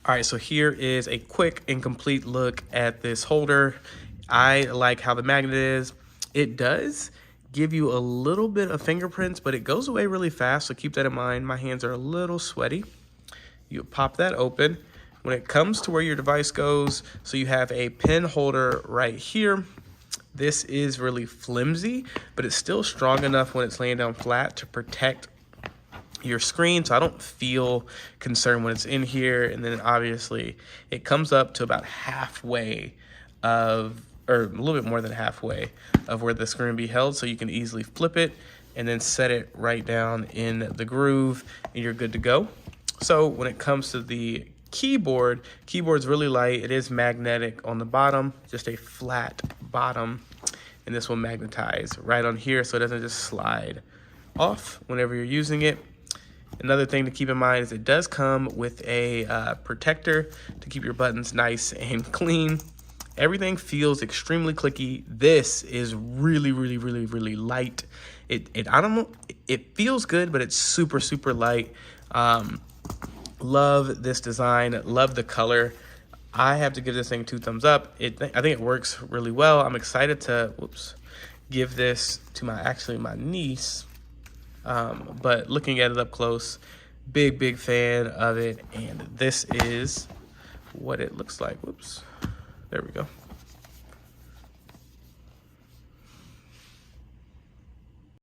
All right, so here is a quick and complete look at this holder. I like how the magnet is. It does give you a little bit of fingerprints, but it goes away really fast, so keep that in mind. My hands are a little sweaty. You pop that open. When it comes to where your device goes, so you have a pen holder right here. This is really flimsy, but it's still strong enough when it's laying down flat to protect your screen, so I don't feel concerned when it's in here. And then obviously it comes up to about halfway of, or a little bit more than halfway of where the screen be held, so you can easily flip it and then set it right down in the groove and you're good to go. So when it comes to the keyboard's really light. It is magnetic on the bottom, just a flat bottom, and this will magnetize right on here so it doesn't just slide off whenever you're using it. Another thing to keep in mind is it does come with a protector to keep your buttons nice and clean. Everything feels extremely clicky. This is really, really, really, really light. I don't know, it feels good, but it's super, super light. Love this design, love the color. I have to give this thing 2 thumbs up. I think it works really well. I'm excited to, give this to my niece. But looking at it up close, big fan of it, and this is what it looks like. There we go.